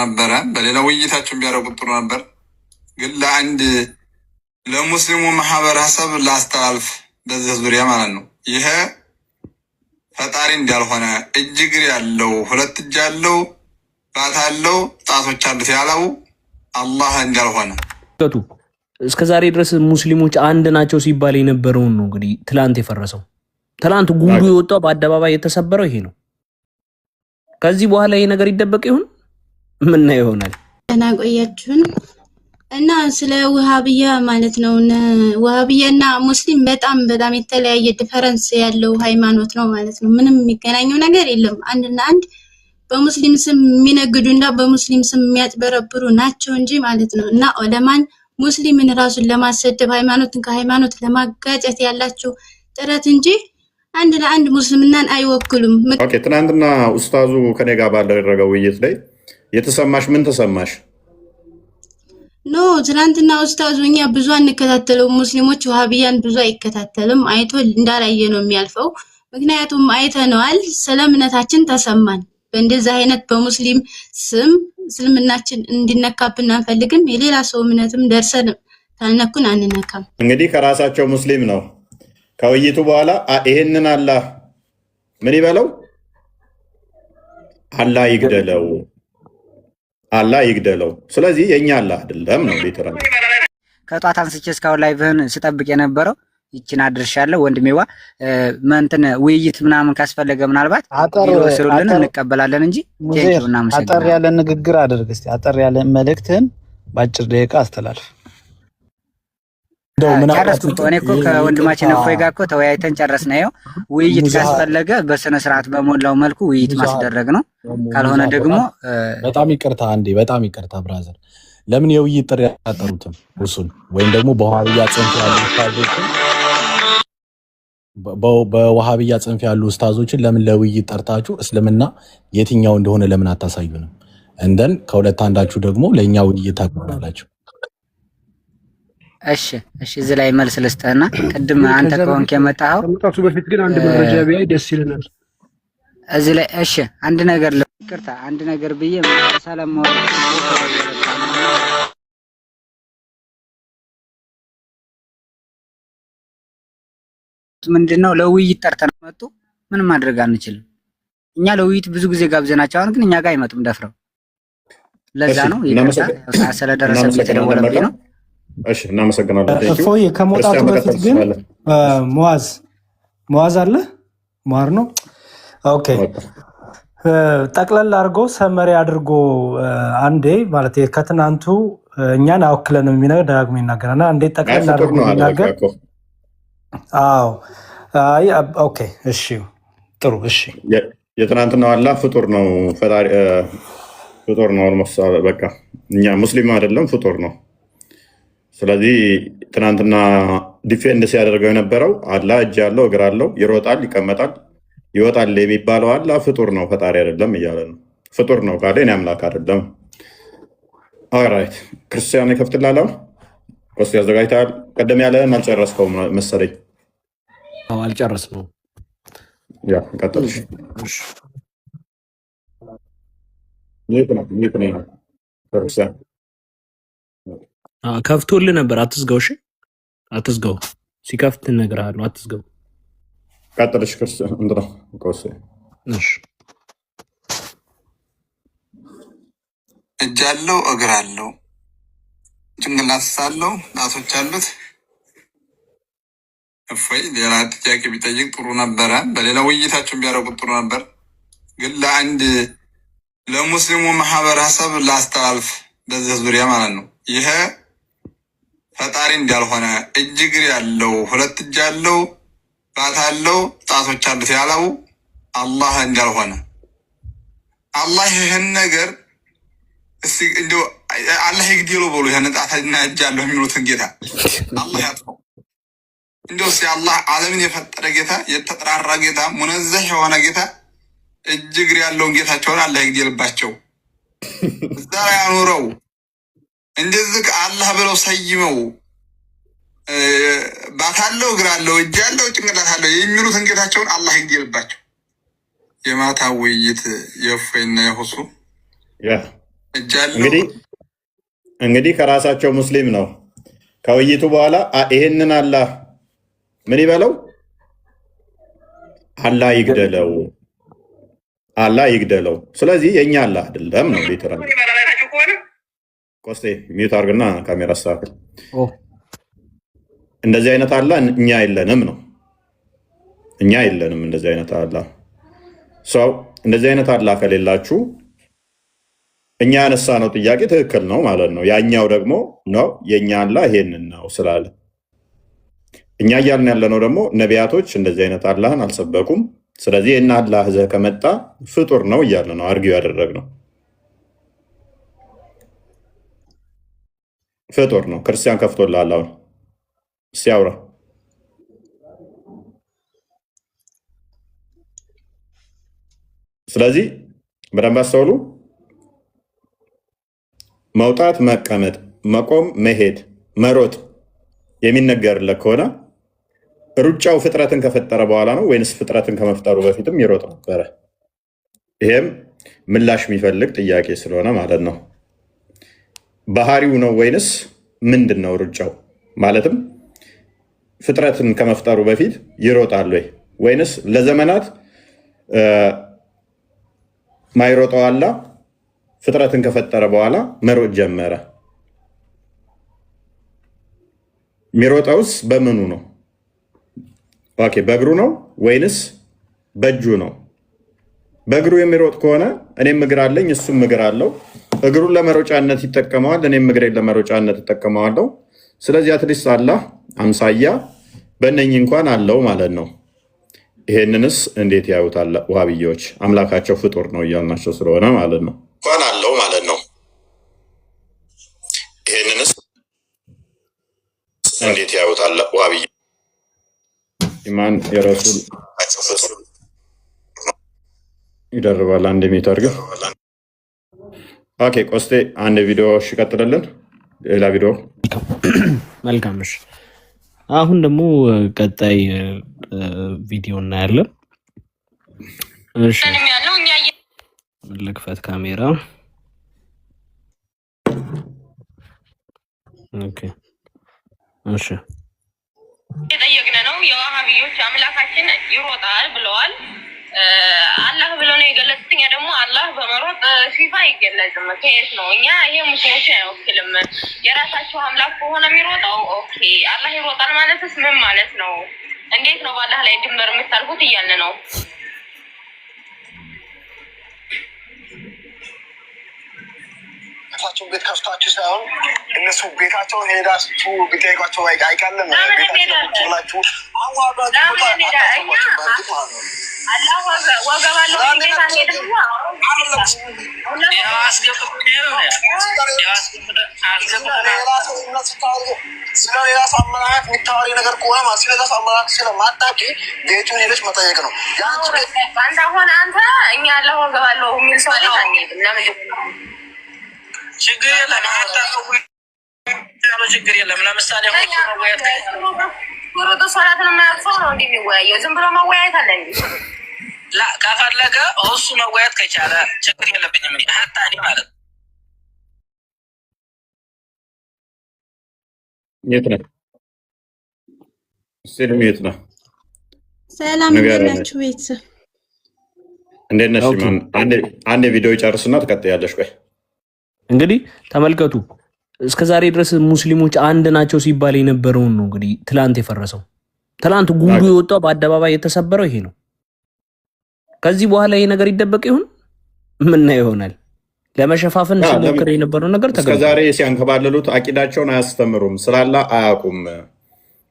ነበረ በሌላ ውይይታችን ቢያደርጉት ጥሩ ነበር። ግን ለአንድ ለሙስሊሙ ማህበረሰብ ላስተላልፍ በዚህ ዙሪያ ማለት ነው። ይሄ ፈጣሪ እንዳልሆነ እጅ እግር ያለው ሁለት እጅ ያለው ጣት ያለው ጣቶች አሉት ያለው አላህ እንዳልሆነ እስከ ዛሬ ድረስ ሙስሊሞች አንድ ናቸው ሲባል የነበረውን ነው እንግዲህ ትላንት የፈረሰው። ትላንት ጉዱ የወጣው በአደባባይ የተሰበረው ይሄ ነው። ከዚህ በኋላ ይሄ ነገር ይደበቅ ይሁን ምን ነው ይሆናል? እና ቆያችሁን እና ስለ ወሃቢያ ማለት ነው። ወሃቢያና ሙስሊም በጣም የተለያየ ዲፈረንስ ያለው ሃይማኖት ነው ማለት ነው። ምንም የሚገናኘው ነገር የለም። አንድና አንድ በሙስሊም ስም የሚነግዱና በሙስሊም ስም የሚያጭበረብሩ ናቸው እንጂ ማለት ነው። እና ዑለማን ሙስሊምን ራሱን ለማሰደብ ሃይማኖትን ከሃይማኖት ለማጋጨት ያላቸው ጥረት እንጂ አንድ ለአንድ ሙስልምናን አይወክሉም። ኦኬ፣ ትናንትና ኡስታዙ ከኔ ጋር ባደረገው ውይይት ላይ የተሰማሽ ምን ተሰማሽ? ኖ ትናንትና ኡስታዙ እኛ ብዙ አንከታተለው፣ ሙስሊሞች ወሃቢያን ብዙ አይከታተልም። አይቶ እንዳላየ ነው የሚያልፈው። ምክንያቱም አይተነዋል፣ ስለምነታችን ተሰማን። በእንደዚህ አይነት በሙስሊም ስም እስልምናችን እንዲነካብን አንፈልግም። የሌላ ሰው እምነትም ደርሰን ካልነኩን አንነካም። እንግዲህ ከራሳቸው ሙስሊም ነው። ከውይይቱ በኋላ ይሄንን አላህ ምን ይበለው? አላህ ይግደለው፣ አላህ ይግደለው። ስለዚህ የኛ አላህ አይደለም ነው ሊተራል። ከጧት አንስቼ እስካሁን ላይ ብህን ስጠብቅ የነበረው ይችን አድርሻለሁ። ወንድሜዋ እንትን ውይይት ምናምን ካስፈለገ ምናልባት ይወስሩልን እንቀበላለን እንጂ አጠር ያለ ንግግር አድርግ እስቲ። አጠር ያለ መልእክትን በአጭር ደቂቃ አስተላልፍ። ጨረስኩ። እኔ እኮ ከወንድማችን እፎይ ጋር እኮ ተወያይተን ጨረስን። ይኸው ውይይት ካስፈለገ በስነ ስርዓት በሞላው መልኩ ውይይት ማስደረግ ነው። ካልሆነ ደግሞ በጣም ይቅርታ፣ አንዴ በጣም ይቅርታ ብራዘር፣ ለምን የውይይት ጥሪ አያጠሩትም? እሱን ወይም ደግሞ በዋሃብያ ጽንፍ ያሉ ኡስታዞችን በዋሃብያ ጽንፍ ያሉ ኡስታዞችን ለምን ለውይይት ጠርታችሁ እስልምና የትኛው እንደሆነ ለምን አታሳዩንም? እንደን ከሁለት አንዳችሁ ደግሞ ለኛ ውይይት ታቀርባላችሁ። እሺ እዚህ ላይ መልስ ልስጥህና ቅድም አንተ ከሆንክ የመጣኸው ከመጣቱ በፊት ግን አንድ መረጃ ቢያይ ደስ ይለናል። እዚህ ላይ እሺ አንድ ነገር ይቅርታ፣ አንድ ነገር ብዬ ሰላም ምንድነው ለውይይት ጠርተን መጡ። ምንም ማድረግ አንችልም። እኛ ለውይይት ብዙ ጊዜ ጋብዘናቸው፣ አሁን ግን እኛ ጋር አይመጡም ደፍረው። ለዛ ነው ይቅርታ ስለደረሰብኝ የተደወለብኝ ነው። እሺ እናመሰግናለን። እፎይ ከመውጣቱ በፊት ግን ሙአዝ አለ ማር ነው። ኦኬ ጠቅለል አድርጎ ሰመሪ አድርጎ አንዴ ማለት ከትናንቱ እኛን አወክለን የሚነገር ደጋግሞ ይናገራልና አንዴ ጠቅለል አድርጎ ይናገር። አዎ አይ ኦኬ እሺ ጥሩ እሺ። የትናንትናው አላህ ፍጡር ነው፣ ፈጣሪ ፍጡር ነው። ኦልሞስት በቃ እኛ ሙስሊም አይደለም ፍጡር ነው። ስለዚህ ትናንትና ዲፌንድ ሲያደርገው የነበረው አላህ እጅ ያለው እግር አለው፣ ይሮጣል፣ ይቀመጣል፣ ይወጣል የሚባለው አላህ ፍጡር ነው ፈጣሪ አይደለም እያለ ነው። ፍጡር ነው ካለ እኔ አምላክ አይደለም። ኦልራይት ክርስቲያን ይከፍትላል። ኮስ ያዘጋጅታል። ቀደም ያለህን አልጨረስከውም መሰለኝ። አልጨረስነውም። ያ ቀጥል። ክርስቲያን ከፍቶልህ ነበር። አትዝጋው። እሺ አትዝጋው። ሲከፍት እነግርሃለሁ። አትዝጋው። ቀጥልሽ ክርስቲያን እንድራ ቆስ እሺ። እጅ አለው እግር አለው ጭንቅላት አለው ጣቶች አሉት። እፎይ ሌላ ጥያቄ ቢጠይቅ ጥሩ ነበረ። በሌላ ውይይታችን ቢያደርጉት ጥሩ ነበር። ግን ለአንድ ለሙስሊሙ ማህበረሰብ ላስተላልፍ በዚህ ዙሪያ ማለት ነው። ይሄ ፈጣሪ እንዳልሆነ እጅ እግር ያለው ሁለት እጅ ያለው ጣት ያለው ጣቶች አሉት ያለው አላህ እንዳልሆነ አላህ ይህን ነገር እስቲ እንደው አላህ ይግደለው ብሎ ይሄን ጣትና እጅ ያለው የሚሉትን ጌታ አላህ ያጥፋው። እንደውስ የአላህ ዓለምን የፈጠረ ጌታ የተጠራራ ጌታ ሙነዘህ የሆነ ጌታ እጅግ ያለውን ጌታቸውን አላህ ይግደልባቸው። እዛ ያኑረው እንደዚህ አላህ ብለው ሰይመው ባታለው እግር አለው እጅ አለው ጭንቅላት አለው የሚሉትን ጌታቸውን አላህ ይግደልባቸው። የማታ ውይይት የእፎይና የሁሱ እንግዲህ ከራሳቸው ሙስሊም ነው። ከውይይቱ በኋላ ይሄንን አላህ ምን ይበለው? አላህ ይግደለው፣ አላህ ይግደለው። ስለዚህ የእኛ አላህ አይደለም ነው ሊተራ ቆስቴ ሚዩት አድርግና ካሜራ አስተካክል። እንደዚህ አይነት አላህ እኛ የለንም ነው። እኛ የለንም እንደዚህ አይነት አላህ። ሰው እንደዚህ አይነት አላህ ከሌላችሁ እኛ ያነሳ ነው ጥያቄ ትክክል ነው ማለት ነው። ያኛው ደግሞ ነው የእኛ አላህ ይሄንን ነው ስላለ እኛ እያልን ያለነው ደግሞ ነቢያቶች እንደዚህ አይነት አላህን አልሰበኩም። ስለዚህ ይህን አላህ ዘህ ከመጣ ፍጡር ነው እያለ ነው አርጊው ያደረግነው። ፍጡር ነው። ክርስቲያን ከፍቶልሃል አሁን ሲያውራ ስለዚህ በደንብ አስተውሉ። መውጣት፣ መቀመጥ፣ መቆም፣ መሄድ፣ መሮጥ የሚነገርለት ከሆነ ሩጫው ፍጥረትን ከፈጠረ በኋላ ነው ወይንስ ፍጥረትን ከመፍጠሩ በፊትም ይሮጥ ነበረ? ይሄም ምላሽ የሚፈልግ ጥያቄ ስለሆነ ማለት ነው። ባህሪው ነው ወይንስ ምንድን ነው ሩጫው? ማለትም ፍጥረትን ከመፍጠሩ በፊት ይሮጣል ወይ ወይንስ ለዘመናት ማይሮጠው አላህ ፍጥረትን ከፈጠረ በኋላ መሮጥ ጀመረ? የሚሮጠውስ በምኑ ነው? ኦኬ በእግሩ ነው ወይንስ በእጁ ነው? በእግሩ የሚሮጥ ከሆነ እኔም እግር አለኝ እሱም እግር አለው። እግሩን ለመሮጫነት ይጠቀመዋል፣ እኔም እግሬን ለመሮጫነት ይጠቀመዋለሁ። ስለዚህ አትሊስት አላህ አምሳያ በእነኝህ እንኳን አለው ማለት ነው። ይሄንንስ እንዴት ያዩታል ዋሃብያዎች? አምላካቸው ፍጡር ነው እያልናቸው ስለሆነ ማለት ነው እንኳን አለው ማለት ነው። ይሄንንስ እንዴት ያዩታል ዋሃብያ? ኢማን የረሱል ይደርባል። አንድ ሜትር ግን ኦኬ። ቆስቴ አንድ ቪዲዮ ይቀጥልልን። ሌላ ቪዲዮ መልካም። እሺ አሁን ደግሞ ቀጣይ ቪዲዮ እናያለን። እሺ ልክፈት ካሜራ። ኦኬ እሺ የጠየቅን ነው። የዋሃቢዮች አምላካችን ይሮጣል ብለዋል። አላህ ብለው ነው የገለጹት። እኛ ደግሞ አላህ በመሮጥ ሲፋ አይገለጽም። ከየት ነው? እኛ ይሄ ሙስሊሞችን አይወክልም። የራሳቸው አምላክ ከሆነ የሚሮጠው ኦኬ። አላህ ይሮጣል ማለትስ ምን ማለት ነው? እንዴት ነው በአላህ ላይ ድንበር የምታልፉት እያልን ነው። ቤታቸው ቤት ከፍታችሁ ሳይሆን እነሱ ቤታቸው ሄዳችሁ ቢጠይቋቸው አይቃለም። ቤታችሁ ስለሌላ ሳመናት የሚታወሪ ነገር ከሆነ ስለሌላ ሳመናት ስለማታውቂ ቤቱን ሄደች መጠየቅ ነው። አንተ አሁን አንተ እኛ አላህ ወገባለሁ የሚል ሰው ችግር የለም። ችግር የለም። ለምሳሌ ሩጡ ሰላትን የማያቅሰው ነው እንዲህ የሚወያየው። ዝም ብሎ መወያየት አለ እንዲ ከፈለገ እሱ መወያየት ከቻለ ችግር የለብኝም። ሀታ እኔ ማለት ነው። የት ነህ? ስልም የት ነህ? ሰላም እንደናችሁ ቤተሰብ እንዴት ነሽ? አንድ ቪዲዮ ጨርስና ትቀጥያለሽ። ቆይ እንግዲህ ተመልከቱ። እስከ ዛሬ ድረስ ሙስሊሞች አንድ ናቸው ሲባል የነበረውን ነው እንግዲህ ትላንት የፈረሰው። ትላንት ጉዱ የወጣው በአደባባይ የተሰበረው ይሄ ነው። ከዚህ በኋላ ይሄ ነገር ይደበቅ ይሆን? ምን ይሆናል? ለመሸፋፈን ሲሞክር የነበረው ነገር ተገኘ። እስከ ዛሬ ሲያንከባለሉት አቂዳቸውን አያስተምሩም፣ ስላላ አያውቁም።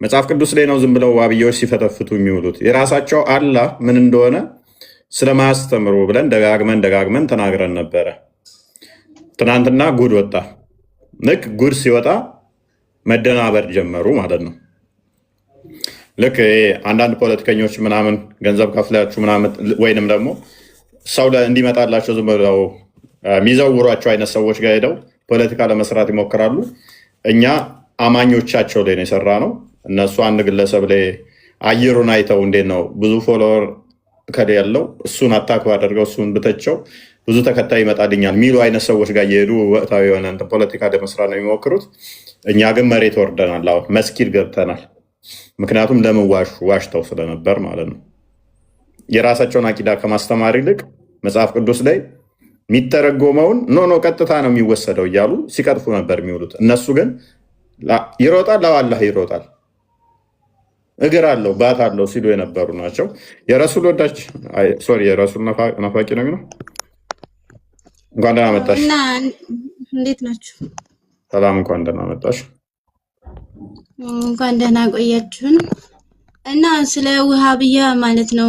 መጽሐፍ ቅዱስ ላይ ነው ዝም ብለው ዋብያዎች ሲፈተፍቱ የሚውሉት። የራሳቸው አላህ ምን እንደሆነ ስለማያስተምሩ ብለን ደጋግመን ተናግረን ነበረ። ትናንትና ጉድ ወጣ። ልክ ጉድ ሲወጣ መደናበር ጀመሩ ማለት ነው። ልክ አንዳንድ ፖለቲከኞች ምናምን ገንዘብ ከፍላችሁ ምናምን ወይንም ደግሞ ሰው እንዲመጣላቸው ዝም ብለው የሚዘውሯቸው አይነት ሰዎች ጋር ሄደው ፖለቲካ ለመስራት ይሞክራሉ። እኛ አማኞቻቸው ላይ ነው የሰራ ነው። እነሱ አንድ ግለሰብ ላይ አየሩን አይተው እንዴት ነው ብዙ ፎሎወር ከደ ያለው እሱን አታክ አድርገው እሱን ብተቸው ብዙ ተከታይ ይመጣልኛል የሚሉ አይነት ሰዎች ጋር እየሄዱ ወቅታዊ የሆነ ፖለቲካ ለመስራት ነው የሚሞክሩት። እኛ ግን መሬት ወርደናል። አሁን መስጊድ ገብተናል። ምክንያቱም ለምን ዋሽተው ስለነበር ማለት ነው። የራሳቸውን አቂዳ ከማስተማር ይልቅ መጽሐፍ ቅዱስ ላይ የሚተረጎመውን ኖ ቀጥታ ነው የሚወሰደው እያሉ ሲቀጥፉ ነበር የሚውሉት። እነሱ ግን ይሮጣል፣ አላህ ይሮጣል፣ እግር አለው ባት አለው ሲሉ የነበሩ ናቸው። የረሱል ወዳጅ የረሱል ናፋቂ ነው የሚለው። እንኳን ደህና መጣሽ። እንዴት ናችሁ? ሰላም፣ እንኳን ደህና መጣሽ። እንኳን ደህና ቆያችሁን። እና ስለ ውሃብያ ማለት ነው።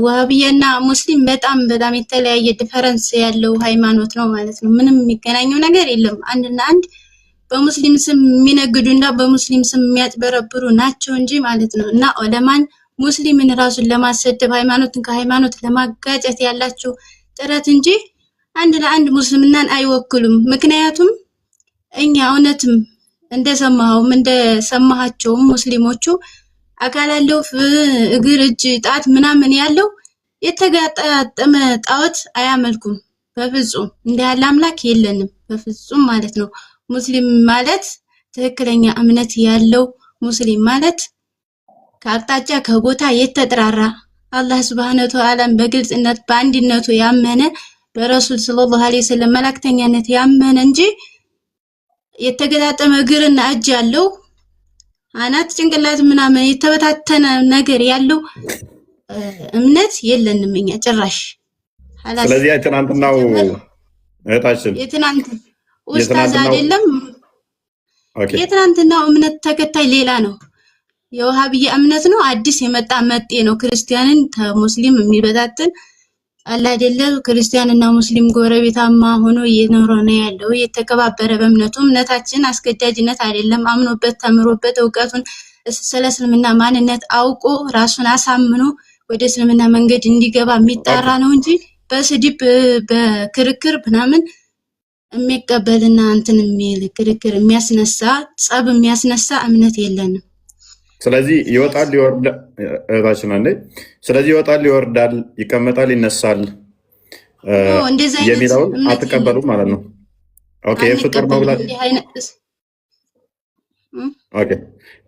ውሃብያና ሙስሊም በጣም የተለያየ ዲፈረንስ ያለው ሃይማኖት ነው ማለት ነው። ምንም የሚገናኘው ነገር የለም። አንድና አንድ በሙስሊም ስም የሚነግዱ እና በሙስሊም ስም የሚያጭበረብሩ ናቸው እንጂ ማለት ነው። እና ዑለማን ሙስሊምን ራሱን ለማሰደብ ሃይማኖትን ከሃይማኖት ለማጋጨት ያላቸው ጥረት እንጂ አንድ ለአንድ ሙስልምናን አይወክሉም። ምክንያቱም እኛ እውነትም እንደሰማሃቸውም ሙስሊሞቹ አካል ያለው እግር፣ እጅ፣ ጣት ምናምን ያለው የተጋጣጠመ ጣዖት አያመልኩም በፍጹም። እንዲህ ያለ አምላክ የለንም በፍጹም ማለት ነው። ሙስሊም ማለት ትክክለኛ እምነት ያለው ሙስሊም ማለት ከአቅጣጫ ከቦታ የተጠራራ አላህ ሱብሃነሁ ወተዓላ በግልጽነት በአንድነቱ ያመነ በረሱል ሰለላሁ ዐለይሂ ወሰለም መላእክተኛነት ያመነ እንጂ የተገጣጠመ እግርና እጅ ያለው አናት ጭንቅላት ምናምን የተበታተነ ነገር ያለው እምነት የለንም እኛ ጭራሽ። ስለዚህ ትናንትናው እህታችን የትናንት ኡስታዝ አይደለም የትናንትናው እምነት ተከታይ ሌላ ነው። የውሃብያ እምነት ነው። አዲስ የመጣ መጤ ነው። ክርስቲያንን ከሙስሊም የሚበታትን አለ አይደለ? ክርስቲያንና ሙስሊም ጎረቤታማ ሆኖ እየኖረ ነው ያለው የተከባበረ በእምነቱ። እምነታችን አስገዳጅነት አይደለም። አምኖበት ተምሮበት እውቀቱን ስለ እስልምና ማንነት አውቆ ራሱን አሳምኖ ወደ እስልምና መንገድ እንዲገባ የሚጣራ ነው እንጂ በስድብ በክርክር ምናምን የሚቀበልና እንትን የሚል ክርክር የሚያስነሳ ጸብ የሚያስነሳ እምነት የለንም። ስለዚህ ይወጣል ይወርዳል እታችን አንዴ። ስለዚህ ይወጣል ይወርዳል፣ ይቀመጣል ይነሳል የሚለውን አትቀበሉም ማለት ነው። ኦኬ ፍጡር ነው ብላችሁ ኦኬ።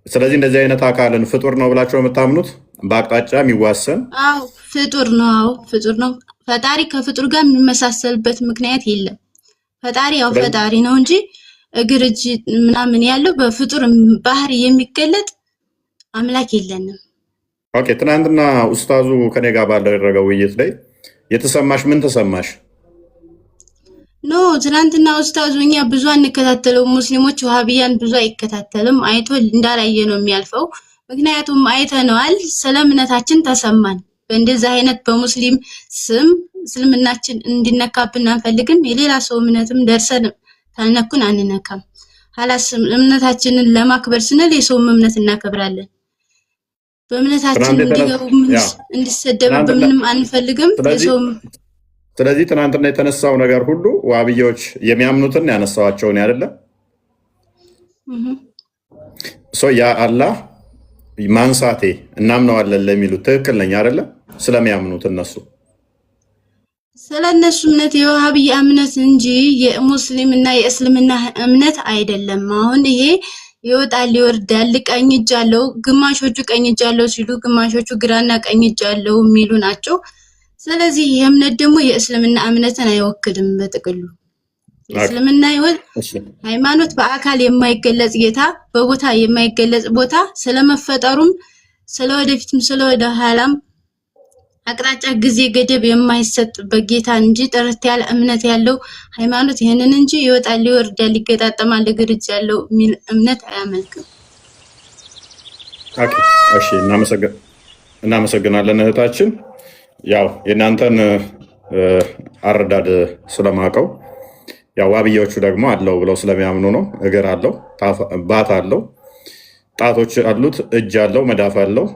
ስለዚህ እንደዚህ አይነት አካልን ፍጡር ነው ብላችሁ የምታምኑት በአቅጣጫ የሚዋሰን? አዎ ፍጡር ነው። አዎ ፍጡር ነው። ፈጣሪ ከፍጡር ጋር የሚመሳሰልበት ምክንያት የለም። ፈጣሪ ያው ፈጣሪ ነው እንጂ እግር እጅ ምናምን ያለው በፍጡር ባህሪ የሚገለጥ አምላክ የለንም። ኦኬ ትናንትና ኡስታዙ ከኔ ጋር ባደረገው ውይይት ላይ የተሰማሽ ምን ተሰማሽ? ኖ ትናንትና ኡስታዙ እኛ ብዙ አንከታተለው፣ ሙስሊሞች ውሃብያን ብዙ አይከታተልም። አይቶ እንዳላየ ነው የሚያልፈው። ምክንያቱም አይተነዋል። ስለ እምነታችን ተሰማን። በእንደዚህ አይነት በሙስሊም ስም እስልምናችን እንዲነካብን አንፈልግም። የሌላ ሰው እምነትም ደርሰን ካልነኩን አንነካም። ሐላስ እምነታችንን ለማክበር ስንል የሰውም እምነት እናከብራለን። በእምነታችን እንዲገቡ እንዲሰደቡ በምንም አንፈልግም። ስለዚህ ትናንትና የተነሳው ነገር ሁሉ ዋብያዎች የሚያምኑትን ያነሳዋቸውን አይደለ? ያ አላህ ማንሳቴ እናምነዋለን ለሚሉት ትክክል ነኝ አይደለ? ስለሚያምኑት እነሱ ስለነሱ እምነት የዋሃብያ እምነት እንጂ የሙስሊም እና የእስልምና እምነት አይደለም። አሁን ይሄ ይወጣል ይወርዳል፣ ቀኝ እጅ አለው፣ ግማሾቹ ቀኝ እጅ አለው ሲሉ ግማሾቹ ግራና ቀኝ እጅ አለው የሚሉ ናቸው። ስለዚህ ይሄ እምነት ደግሞ የእስልምና እምነትን አይወክልም። በጥቅሉ የእስልምና ሃይማኖት በአካል የማይገለጽ ጌታ በቦታ የማይገለጽ ቦታ ስለመፈጠሩም ስለወደፊትም ስለወደ ኋላም አቅጣጫ ጊዜ ገደብ የማይሰጥበት ጌታ እንጂ ጥርት ያለ እምነት ያለው ሃይማኖት ይሄንን እንጂ ይወጣል ይወርዳል ይገጣጠማል እግር እጅ ያለው የሚል እምነት አያመልክም። እሺ እናመሰግናለን እህታችን። ያው የእናንተን አረዳድ ስለማቀው ያው ዋብያዎቹ ደግሞ አለው ብለው ስለሚያምኑ ነው። እግር አለው ባት አለው ጣቶች አሉት፣ እጅ አለው፣ መዳፍ አለው።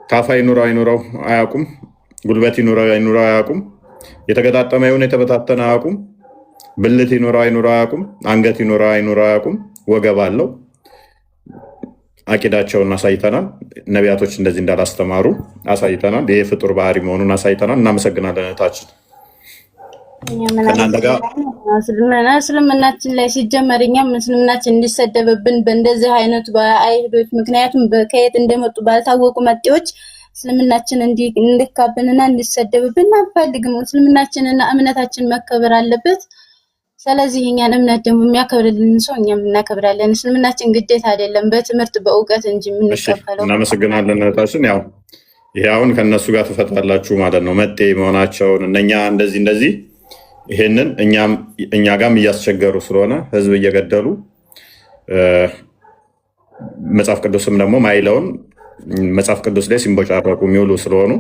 ታፋ ይኑረው አይኑረው አያውቁም። ጉልበት ይኑረው አይኑረው አያውቁም። የተገጣጠመ ይሁን የተበታተነ አያውቁም። ብልት ይኑረው አይኑረው አያውቁም። አንገት ይኑረው አይኑረው አያውቁም። ወገብ አለው። አቂዳቸውን አሳይተናል። ነቢያቶች እንደዚህ እንዳላስተማሩ አሳይተናል። ይህ ፍጡር ባህሪ መሆኑን አሳይተናል። እናመሰግናለን እህታችን። እስልምናችን ላይ ሲጀመር እኛም እስልምናችን እንዲሰደብብን በእንደዚህ አይነቱ በአይሁዶች ምክንያቱም ከየት እንደመጡ ባልታወቁ መጤዎች እስልምናችን እንዲካብንና እንዲሰደብብን አንፈልግም። እስልምናችንና እምነታችን መከበር አለበት። ስለዚህ እኛን እምነት ደግሞ የሚያከብርልን ሰው እኛም እናከብራለን። እስልምናችን ግዴታ አይደለም፣ በትምህርት በእውቀት እንጂ የምንከፈለው። እናመሰግናለን እህታችን። ያው ይሄ አሁን ከእነሱ ጋር ትፈታላችሁ ማለት ነው፣ መጤ መሆናቸውን እነኛ እንደዚህ ይሄንን እኛ ጋም እያስቸገሩ ስለሆነ ህዝብ እየገደሉ መጽሐፍ ቅዱስም ደግሞ ማይለውን መጽሐፍ ቅዱስ ላይ ሲንቦጫረቁ የሚውሉ ስለሆኑ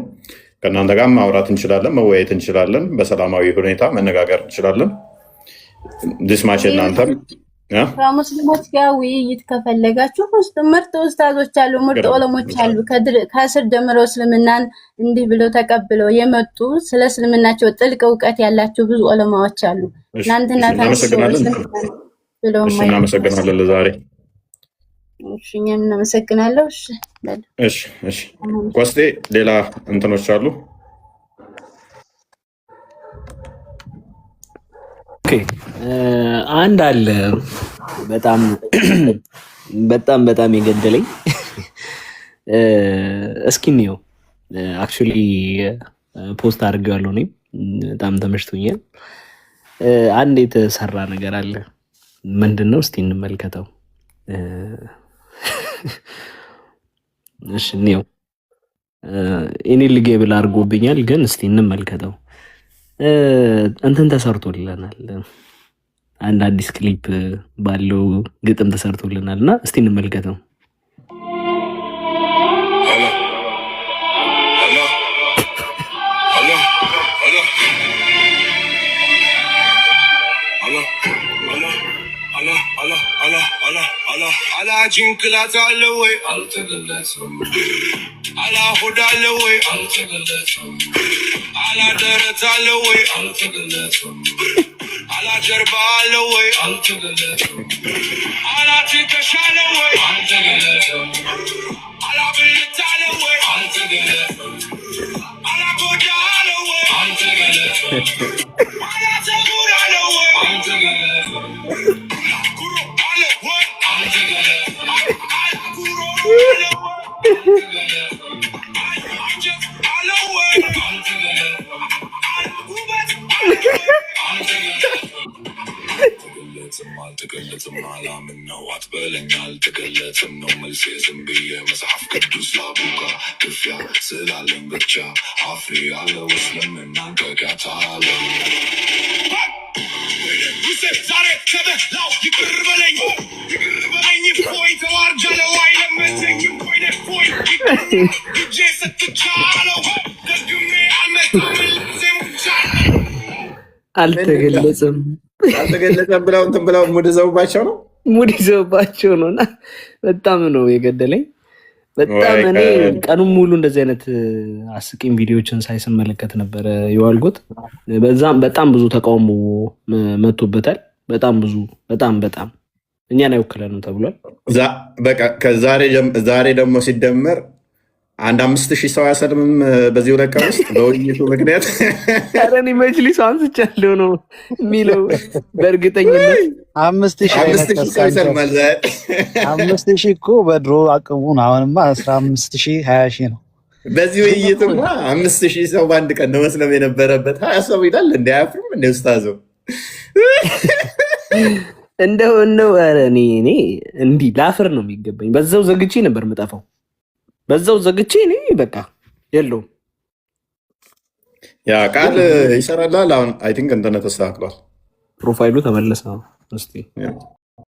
ከእናንተ ጋር ማውራት እንችላለን፣ መወያየት እንችላለን፣ በሰላማዊ ሁኔታ መነጋገር እንችላለን። ዲስማች እናንተም ከሙስሊሞች ጋር ውይይት ከፈለጋችሁ ምርጥ ኡስታዞች አሉ፣ ምርጥ ዑለሞች አሉ። ከስር ጀምረው እስልምናን እንዲህ ብለው ተቀብለው የመጡ ስለ እስልምናቸው ጥልቅ እውቀት ያላቸው ብዙ ዑለማዎች አሉ። እናንተና እናመሰግናለን ለዛሬ። እኛም እናመሰግናለሁ። እሺ ቆስጤ ሌላ እንትኖች አሉ? አንድ አለ በጣም በጣም የገደለኝ። እስኪ እንየው። አክቹሊ ፖስት አድርጌዋለሁ። እኔም በጣም ተመችቶኛል። አንድ የተሰራ ነገር አለ። ምንድን ነው? እስቲ እንመልከተው። እሺ እንየው። እኔ ልጌብል አድርጎብኛል፣ ግን እስቲ እንመልከተው። እንትን ተሰርቶልናል። አንድ አዲስ ክሊፕ ባለው ግጥም ተሰርቶልናል እና እስቲ እንመልከተው። አላ ጭንቅላት አለ ወይ አልተገለጸም? አላ ሆድ አለ ወይ አልተገለጸም? አላ ደረት አለ ወይ አልተገለጸም? አላ ጀርባ አለ ወይ አልተገለጸም? አላ ትከሻ አለ ወይ አልተገለጸም? አላ ብልት አለ ወይ አልተገለጸም? አላ ጎዳ አለ ወይ አልተገለጸም? አላ ፀጉር አለ ወይ አልተገለጸም? አልተገለጽም አላምን ነው አትበለኝ፣ አልተገለጽም ነው መልሴ። ዝም ብዬ መጽሐፍ ቅዱስ ላቡካ ክፍያ ስላለኝ ብቻ አፍሬ ያለ እስልምና ከጋታ አለ ዛሬ ከበላው ይቅር በለኝ ፎይ ተዋርጃለው አይለመተኝ ፎይ ፎይ እጄ ስትቻለው ደግሜ አልተገለጽም ብለው እንትን ብለው ሙድ ይዘውባቸው ነው እና በጣም ነው የገደለኝ። በጣም እኔ ቀኑን ሙሉ እንደዚህ አይነት አስቂኝ ቪዲዮዎችን ሳይስመለከት ነበረ የዋልኩት። በጣም ብዙ ተቃውሞ መጥቶበታል። በጣም እኛን አይወክለንም ተብሏል። በቃ ዛሬ ደግሞ ሲደመር አንድ 5000 ሰው አያሰልምም በዚህ ሁለት ቀን ውስጥ በውይይቱ ምክንያት። እኔ መጅሊሱ አንስቻለሁ ነው የሚለው በእርግጠኝነት 5000 ሰው ይሰልማል። 5000 እኮ በድሮ አቅሙን አሁንማ 15000 20,000 ነው። በዚህ ውይይቱማ 5000 ሰው በአንድ ቀን ነው መስለም የነበረበት። 20 ሰው ይላል እንደ አያፍርም እንደ ኡስታዙ እንደው እኔ እንዲህ ላፍር ነው የሚገባኝ። በዛው ዘግቼ ነበር የምጠፋው። እኔ በቃ የለውም ያ ቃል ይሰራላል። አሁን አይ ቲንክ እንደነ ተስተካክሏል። ፕሮፋይሉ ተመለሰ። እስቲ